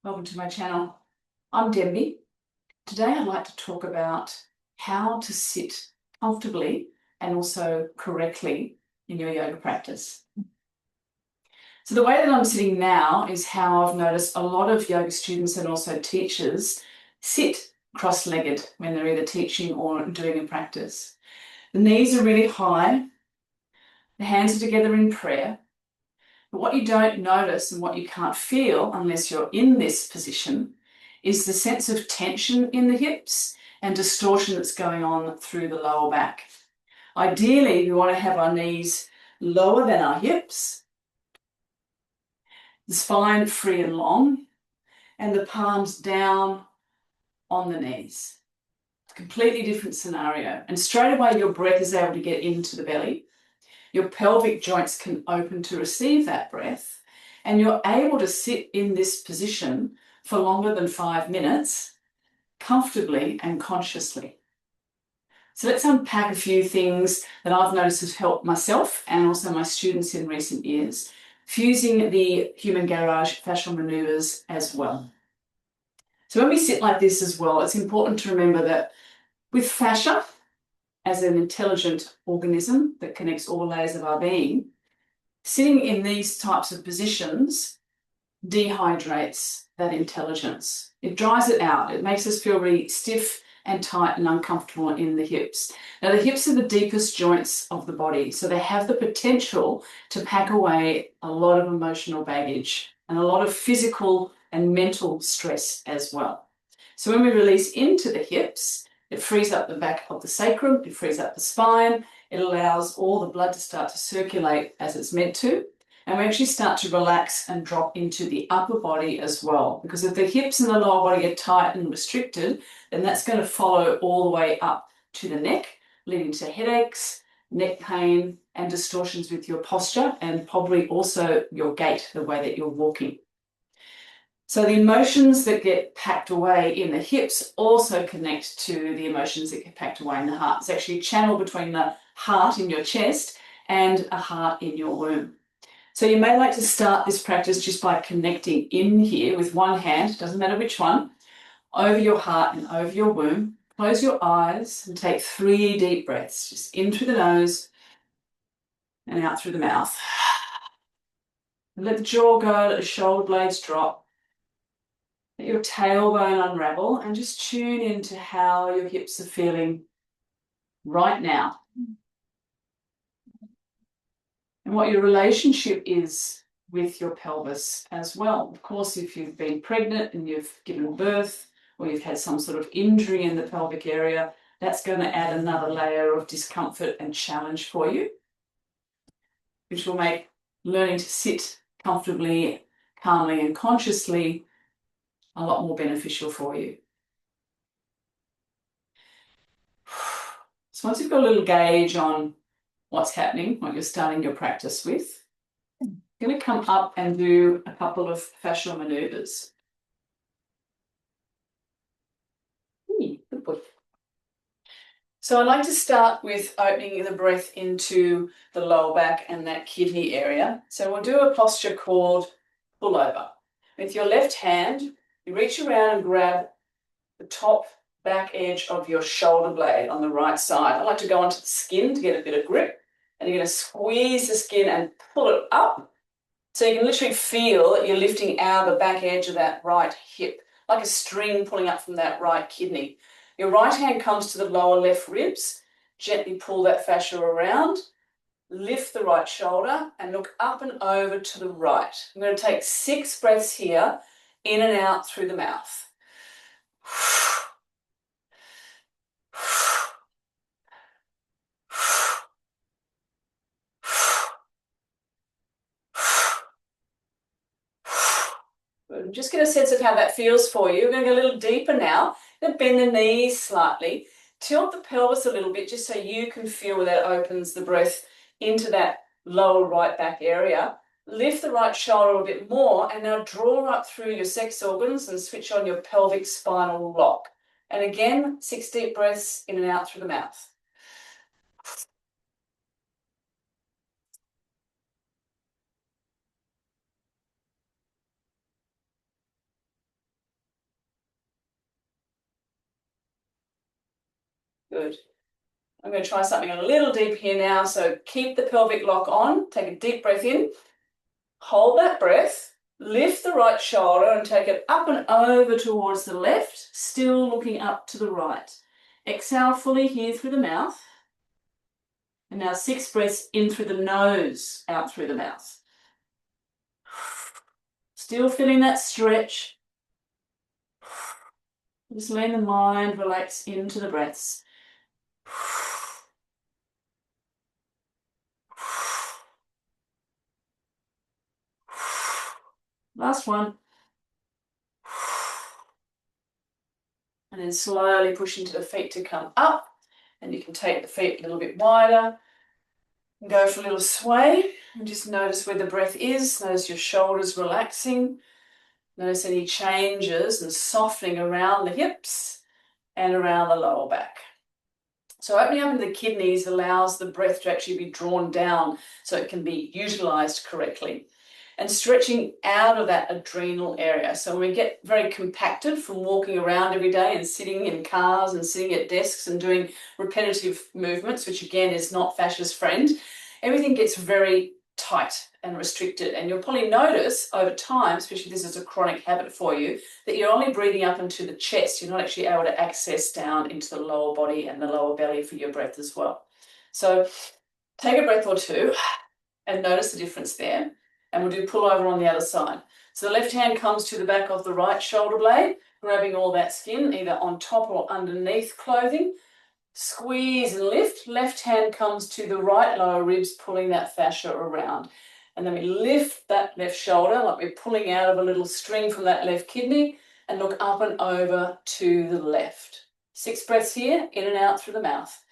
Welcome to my channel. I'm Denby. Today I'd like to talk about how to sit comfortably and also correctly in your yoga practice. So the way that I'm sitting now is how I've noticed a lot of yoga students and also teachers sit cross-legged when they're either teaching or doing a practice. The knees are really high, the hands are together in prayer. But what you don't notice and what you can't feel unless you're in this position is the sense of tension in the hips and distortion that's going on through the lower back. Ideally, we want to have our knees lower than our hips, the spine free and long, and the palms down on the knees. Completely different scenario. And straight away, your breath is able to get into the belly. Your pelvic joints can open to receive that breath. And you're able to sit in this position for longer than 5 minutes, comfortably and consciously. So let's unpack a few things that I've noticed have helped myself and also my students in recent years, fusing the human garage fascial manoeuvres as well. So when we sit like this as well, it's important to remember that with fascia, as an intelligent organism that connects all layers of our being, sitting in these types of positions dehydrates that intelligence. It dries it out. It makes us feel really stiff and tight and uncomfortable in the hips. Now, the hips are the deepest joints of the body, so they have the potential to pack away a lot of emotional baggage and a lot of physical and mental stress as well. So when we release into the hips, it frees up the back of the sacrum, it frees up the spine, it allows all the blood to start to circulate as it's meant to, and we actually start to relax and drop into the upper body as well. Because if the hips and the lower body are tight and restricted, then that's going to follow all the way up to the neck, leading to headaches, neck pain, and distortions with your posture, and probably also your gait, the way that you're walking. So the emotions that get packed away in the hips also connect to the emotions that get packed away in the heart. It's actually a channel between the heart in your chest and a heart in your womb. So you may like to start this practice just by connecting in here with one hand, doesn't matter which one, over your heart and over your womb. Close your eyes and take 3 deep breaths, just in through the nose and out through the mouth. And let the jaw go, let the shoulder blades drop. Let your tailbone unravel and just tune into how your hips are feeling right now. And what your relationship is with your pelvis as well. Of course, if you've been pregnant and you've given birth or you've had some sort of injury in the pelvic area, that's going to add another layer of discomfort and challenge for you, which will make learning to sit comfortably, calmly and consciously a lot more beneficial for you. So once you've got a little gauge on what's happening, what you're starting your practice with, I'm going to come up and do a couple of fascial manoeuvres. Good boy. So I like to start with opening the breath into the lower back and that kidney area. So we'll do a posture called pullover. With your left hand, you reach around and grab the top back edge of your shoulder blade on the right side. I like to go onto the skin to get a bit of grip. And you're going to squeeze the skin and pull it up. So you can literally feel that you're lifting out the back edge of that right hip, like a string pulling up from that right kidney. Your right hand comes to the lower left ribs. Gently pull that fascia around. Lift the right shoulder and look up and over to the right. I'm going to take 6 breaths here, in and out through the mouth. Just get a sense of how that feels for you. We're going to go a little deeper now. Going to bend the knees slightly. Tilt the pelvis a little bit just so you can feel where that opens the breath into that lower right back area. Lift the right shoulder a bit more and now draw up through your sex organs and switch on your pelvic spinal lock. And again, 6 deep breaths in and out through the mouth. Good. I'm going to try something a little deep here now. So keep the pelvic lock on. Take a deep breath in. Hold that breath. Lift the right shoulder and take it up and over towards the left, still looking up to the right. Exhale fully here through the mouth. And now 6 breaths in through the nose, out through the mouth. Still feeling that stretch. Just letting the mind relax into the breaths. Last one. And then slowly push into the feet to come up. And you can take the feet a little bit wider. And go for a little sway. And just notice where the breath is. Notice your shoulders relaxing. Notice any changes and softening around the hips and around the lower back. So opening up into the kidneys allows the breath to actually be drawn down so it can be utilized correctly. And stretching out of that adrenal area. So when we get very compacted from walking around every day and sitting in cars and sitting at desks and doing repetitive movements, which again is not fascia's friend, everything gets very tight and restricted. And you'll probably notice over time, especially if this is a chronic habit for you, that you're only breathing up into the chest. You're not actually able to access down into the lower body and the lower belly for your breath as well. So take a breath or two and notice the difference there. And we'll do pull over on the other side. So the left hand comes to the back of the right shoulder blade, grabbing all that skin, either on top or underneath clothing. Squeeze and lift. Left hand comes to the right lower ribs, pulling that fascia around. And then we lift that left shoulder like we're pulling out of a little string from that left kidney and look up and over to the left. 6 breaths here, in and out through the mouth.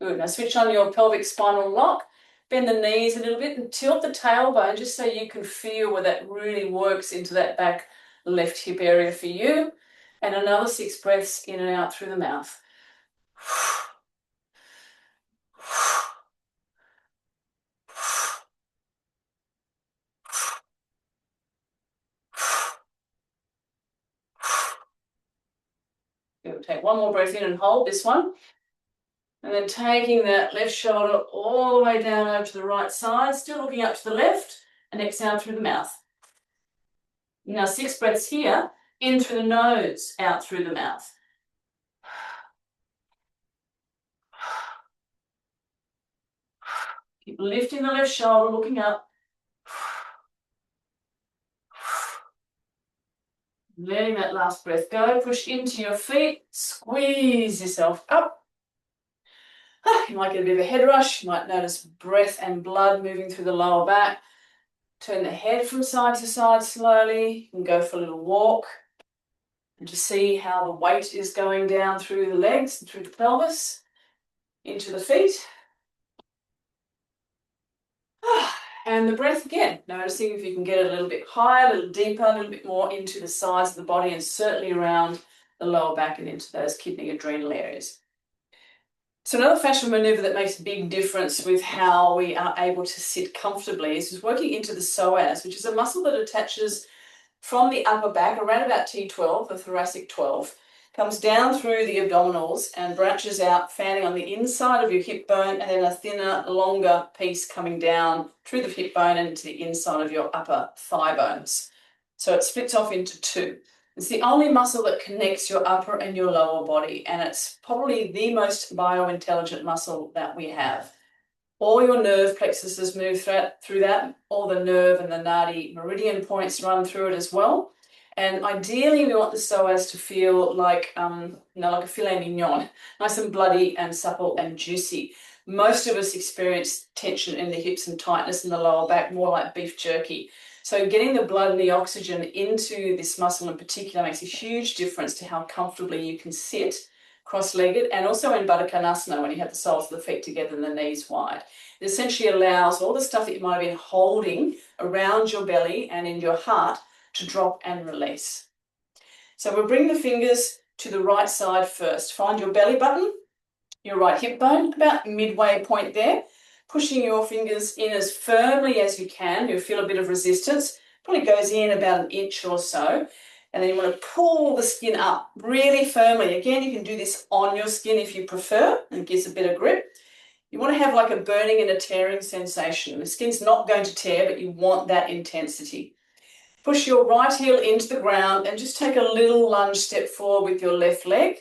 Good. Now switch on your pelvic spinal lock. Bend the knees a little bit and tilt the tailbone just so you can feel where that really works into that back left hip area for you. And another 6 breaths in and out through the mouth. Good. Take one more breath in and hold this one. And then taking that left shoulder all the way down over to the right side, still looking up to the left, and exhale through the mouth. Now 6 breaths here, in through the nose, out through the mouth. Keep lifting the left shoulder, looking up. Letting that last breath go. Push into your feet, squeeze yourself up. You might get a bit of a head rush. You might notice breath and blood moving through the lower back. Turn the head from side to side slowly. You can go for a little walk and just see how the weight is going down through the legs and through the pelvis, into the feet. And the breath again, noticing if you can get a little bit higher, a little deeper, a little bit more into the sides of the body and certainly around the lower back and into those kidney adrenal areas. So another fascial manoeuvre that makes a big difference with how we are able to sit comfortably is working into the psoas, which is a muscle that attaches from the upper back around about T12, the thoracic 12, comes down through the abdominals and branches out, fanning on the inside of your hip bone, and then a thinner, longer piece coming down through the hip bone and into the inside of your upper thigh bones. So it splits off into 2. It's the only muscle that connects your upper and your lower body, and it's probably the most biointelligent muscle that we have. All your nerve plexuses move through that, all the nerve and the nadi meridian points run through it as well. And ideally, we want the psoas to feel like, like a filet mignon, nice and bloody and supple and juicy. Most of us experience tension in the hips and tightness in the lower back, more like beef jerky. So getting the blood and the oxygen into this muscle in particular makes a huge difference to how comfortably you can sit cross-legged, and also in Baddha Konasana when you have the soles of the feet together and the knees wide. It essentially allows all the stuff that you might have been holding around your belly and in your heart to drop and release. So we'll bring the fingers to the right side first. Find your belly button, your right hip bone, about midway point there. pushing your fingers in as firmly as you can. You'll feel a bit of resistance. Probably goes in about 1 inch or so. And then you want to pull the skin up really firmly. Again, you can do this on your skin if you prefer, and it gives a bit of grip. You want to have like a burning and a tearing sensation. The skin's not going to tear, but you want that intensity. Push your right heel into the ground and just take a little lunge step forward with your left leg,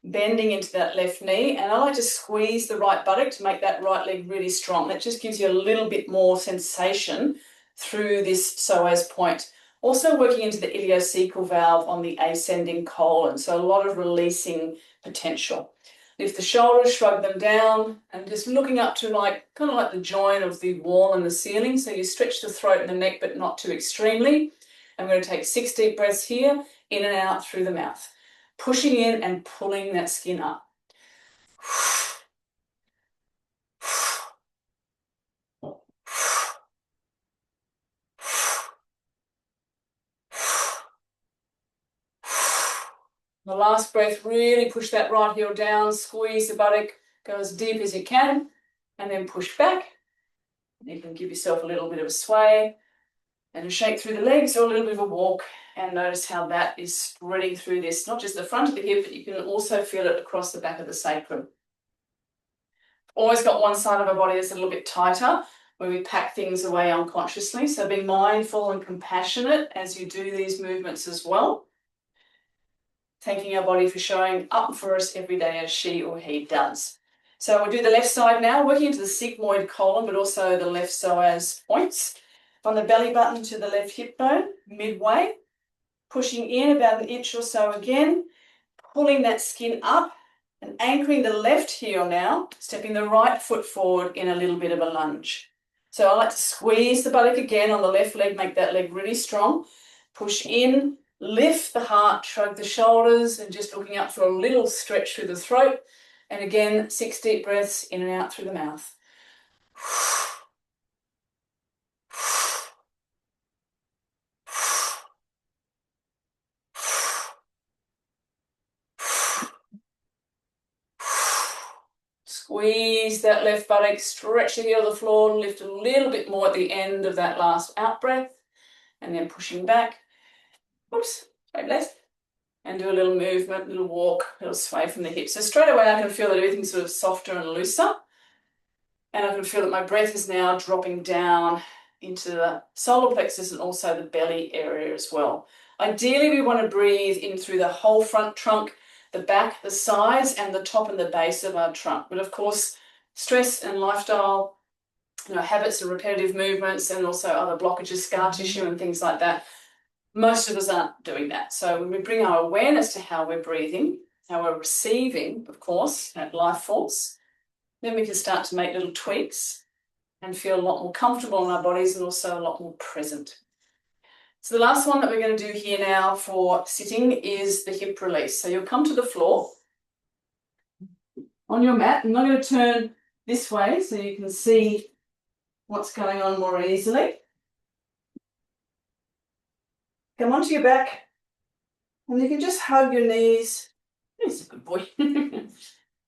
bending into that left knee. And I like to squeeze the right buttock to make that right leg really strong. That just gives you a little bit more sensation through this psoas point. Also working into the ileocecal valve on the ascending colon, so a lot of releasing potential. Lift the shoulders, shrug them down, and just looking up to kind of like the join of the wall and the ceiling. So you stretch the throat and the neck, but not too extremely. I'm going to take 6 deep breaths here, in and out through the mouth. Pushing in and pulling that skin up. The last breath, really push that right heel down, squeeze the buttock, go as deep as you can, and then push back. You can give yourself a little bit of a sway and a shake through the legs or a little bit of a walk, and notice how that is spreading through this, not just the front of the hip, but you can also feel it across the back of the sacrum. Always got one side of our body that's a little bit tighter, where we pack things away unconsciously, so be mindful and compassionate as you do these movements as well. Thanking our body for showing up for us every day as she or he does. So we'll do the left side now, working into the sigmoid colon, but also the left psoas points. From the belly button to the left hip bone, midway, pushing in about 1 inch or so again, pulling that skin up and anchoring the left heel now, stepping the right foot forward in a little bit of a lunge. So I like to squeeze the buttock again on the left leg, make that leg really strong. Push in, lift the heart, shrug the shoulders, and just looking up for a little stretch through the throat. And again, 6 deep breaths in and out through the mouth. Squeeze that left buttock, stretch the heel of the floor, and lift a little bit more at the end of that last out breath. And then pushing back. Oops, right left. And do a little movement, little walk, little sway from the hips. So straight away I can feel that everything's sort of softer and looser. And I can feel that my breath is now dropping down into the solar plexus and also the belly area as well. Ideally, we want to breathe in through the whole front trunk, the back, the sides, and the top and the base of our trunk. But of course, stress and lifestyle, habits and repetitive movements, and also other blockages, scar tissue and things like that, most of us aren't doing that. So when we bring our awareness to how we're breathing, how we're receiving, of course, that life force, then we can start to make little tweaks and feel a lot more comfortable in our bodies and also a lot more present. So the last one that we're going to do here now for sitting is the hip release. So you'll come to the floor on your mat, and I'm going to turn this way so you can see what's going on more easily. Come onto your back, and you can just hug your knees. He's a good boy.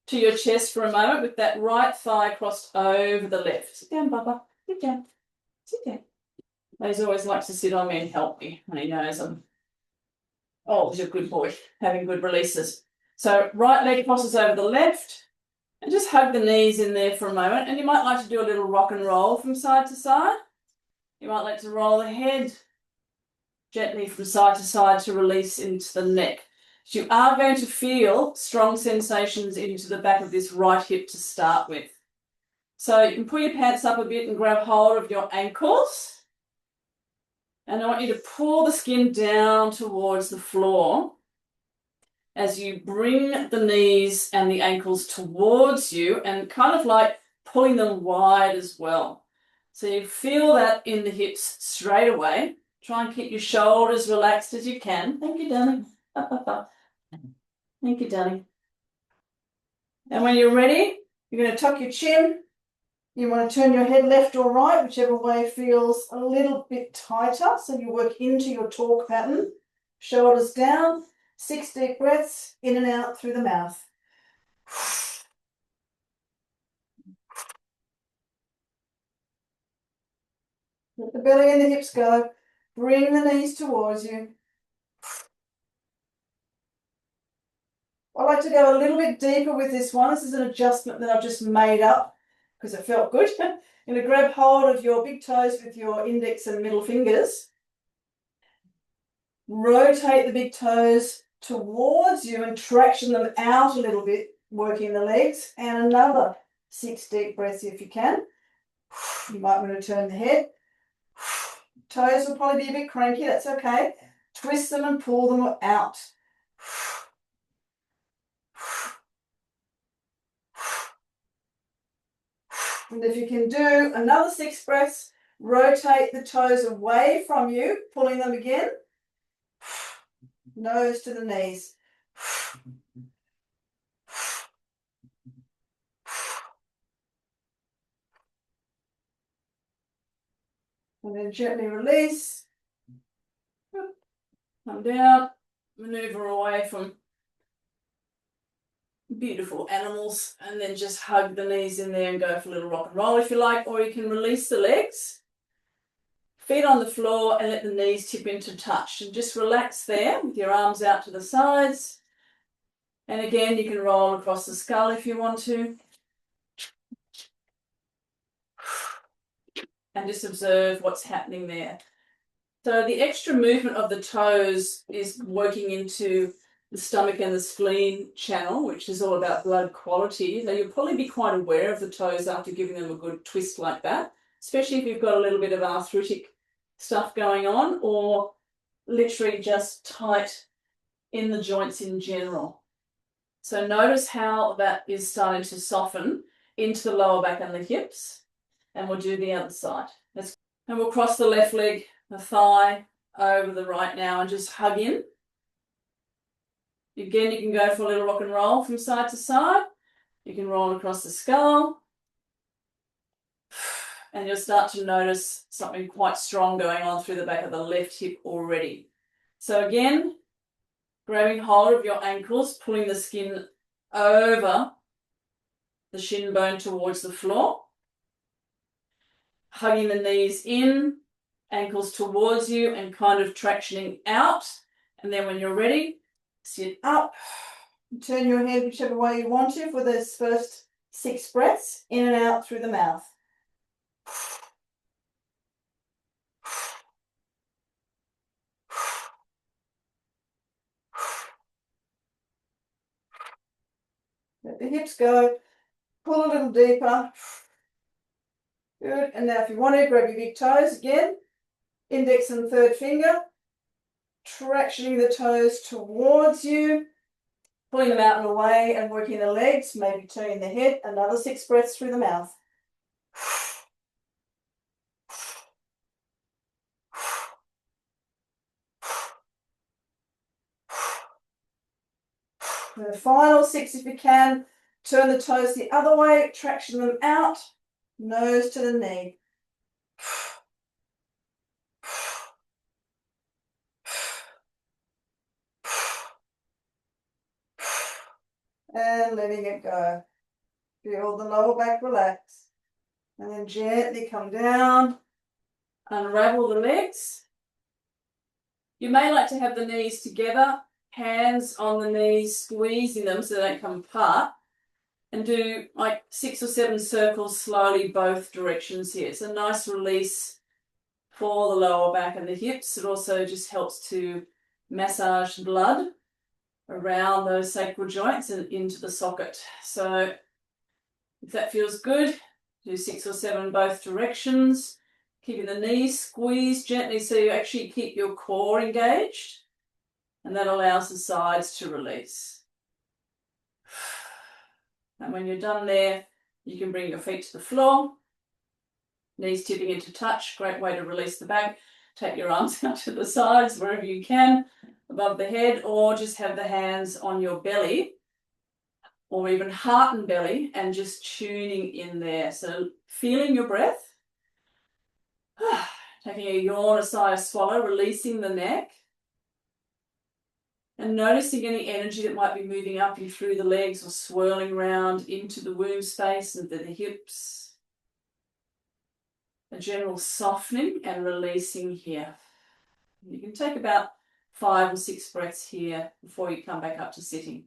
To your chest for a moment with that right thigh crossed over the left. Sit down, Bubba. Sit down. Sit down. He's always likes to sit on me and help me when he knows he's a good boy, having good releases. So right leg crosses over the left, and just hug the knees in there for a moment. And you might like to do a little rock and roll from side to side. You might like to roll the head gently from side to side to release into the neck. So you are going to feel strong sensations into the back of this right hip to start with. So you can pull your pants up a bit and grab hold of your ankles. And I want you to pull the skin down towards the floor as you bring the knees and the ankles towards you and kind of like pulling them wide as well. So you feel that in the hips straight away. Try and keep your shoulders relaxed as you can. Thank you, darling. Up, up, up. Thank you, darling. And when you're ready, you're going to tuck your chin. You want to turn your head left or right, whichever way feels a little bit tighter. So you work into your torque pattern. Shoulders down, 6 deep breaths, in and out through the mouth. Let the belly and the hips go. Bring the knees towards you. I like to go a little bit deeper with this one. This is an adjustment that I've just made up because it felt good. You're going to grab hold of your big toes with your index and middle fingers. Rotate the big toes towards you and traction them out a little bit, working the legs. And another 6 deep breaths if you can. You might want to turn the head. Toes will probably be a bit cranky, that's okay. Twist them and pull them out. And if you can do another 6 breaths, rotate the toes away from you, pulling them again. Nose to the knees. And then gently release. Come down, maneuver away from beautiful animals, and then just hug the knees in there and go for a little rock and roll if you like, or you can release the legs, feet on the floor, and let the knees tip into touch. And just relax there with your arms out to the sides. And again, you can roll across the skull if you want to. And just observe what's happening there. So the extra movement of the toes is working into the stomach and the spleen channel, which is all about blood quality. So you'll probably be quite aware of the toes after giving them a good twist like that, especially if you've got a little bit of arthritic stuff going on or literally just tight in the joints in general. So notice how that is starting to soften into the lower back and the hips. And we'll do the other side. And we'll cross the left leg, the thigh, over the right now and just hug in. Again, you can go for a little rock and roll from side to side. You can roll across the skull. And you'll start to notice something quite strong going on through the back of the left hip already. So again, grabbing hold of your ankles, pulling the skin over the shin bone towards the floor. Hugging the knees in, ankles towards you and kind of tractioning out. And then when you're ready, sit up, turn your head whichever way you want to for those first 6 breaths, in and out through the mouth. Let the hips go, pull a little deeper. Good, and now if you want to, grab your big toes again, index and third finger, tractioning the toes towards you, pulling them out and away and working the legs, maybe turning the head, another 6 breaths through the mouth. And the final 6 if you can, turn the toes the other way, traction them out, nose to the knee. And letting it go. Feel the lower back relax. And then gently come down, unravel the legs. You may like to have the knees together, hands on the knees, squeezing them so they don't come apart. And do like 6 or 7 circles slowly both directions here. It's a nice release for the lower back and the hips. It also just helps to massage blood around those sacral joints and into the socket. So if that feels good, do 6 or 7 both directions, keeping the knees squeezed gently so you actually keep your core engaged, and that allows the sides to release. And when you're done there, you can bring your feet to the floor, knees tipping into touch, great way to release the back. Take your arms out to the sides wherever you can, above the head, or just have the hands on your belly, or even heart and belly, and just tuning in there. So feeling your breath, taking a yawn, a sigh, a swallow, releasing the neck, and noticing any energy that might be moving up and through the legs or swirling around into the womb space and the hips. a general softening and releasing here. You can take about 5 or 6 breaths here before you come back up to sitting.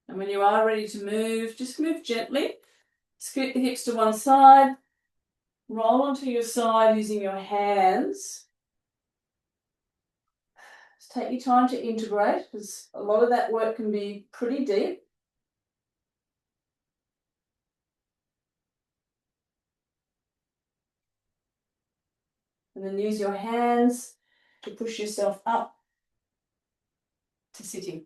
And when you are ready to move, just move gently. Scoot the hips to one side. Roll onto your side using your hands. Just take your time to integrate because a lot of that work can be pretty deep. And then use your hands to push yourself up to sitting.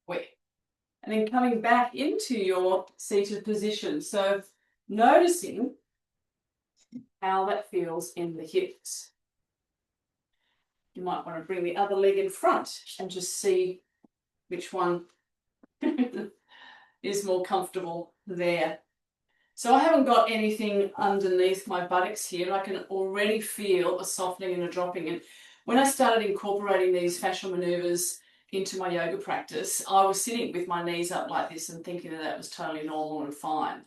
Wait. And then coming back into your seated position. So noticing how that feels in the hips. You might want to bring the other leg in front and just see which one is more comfortable there. So I haven't got anything underneath my buttocks here. I can already feel a softening and a dropping. And when I started incorporating these fascial manoeuvres into my yoga practice, I was sitting with my knees up like this and thinking that was totally normal and fine.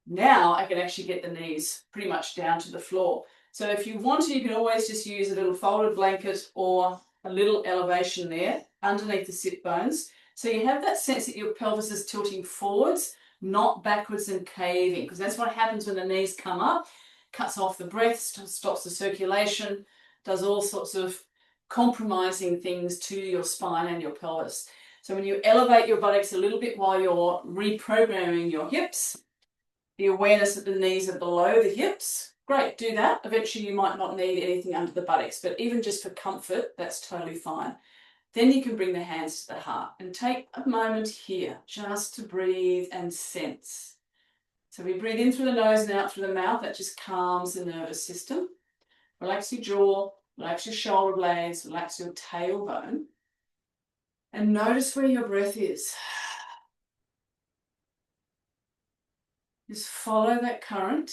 Now I can actually get the knees pretty much down to the floor. So if you want to, you can always just use a little folded blanket or a little elevation there underneath the sit bones. So you have that sense that your pelvis is tilting forwards, not backwards and caving, because that's what happens when the knees come up, cuts off the breath, stops the circulation, does all sorts of compromising things to your spine and your pelvis. So when you elevate your buttocks a little bit while you're reprogramming your hips, the awareness that the knees are below the hips, great, do that. Eventually you might not need anything under the buttocks, but even just for comfort, that's totally fine. Then you can bring the hands to the heart and take a moment here just to breathe and sense. So we breathe in through the nose and out through the mouth. That just calms the nervous system. Relax your jaw, relax your shoulder blades, relax your tailbone. And notice where your breath is. Just follow that current.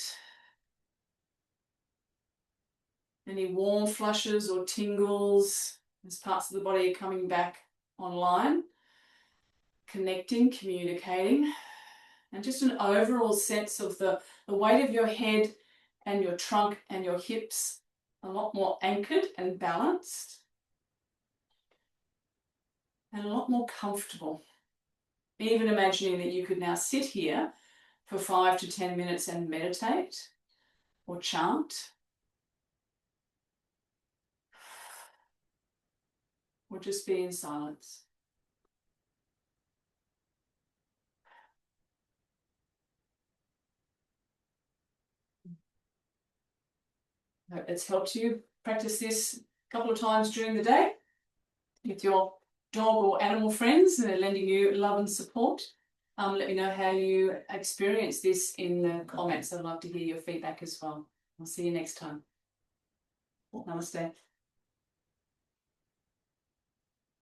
Any warm flushes or tingles as parts of the body are coming back online. Connecting, communicating. And just an overall sense of the weight of your head and your trunk and your hips a lot more anchored and balanced. And a lot more comfortable. Even imagining that you could now sit here for 5 to 10 minutes and meditate or chant or just be in silence. I hope it's helped you practice this a couple of times during the day with your dog or animal friends and they're lending you love and support. Let me know how you experience this in the comments. I'd love to hear your feedback as well. I'll see you next time. Namaste.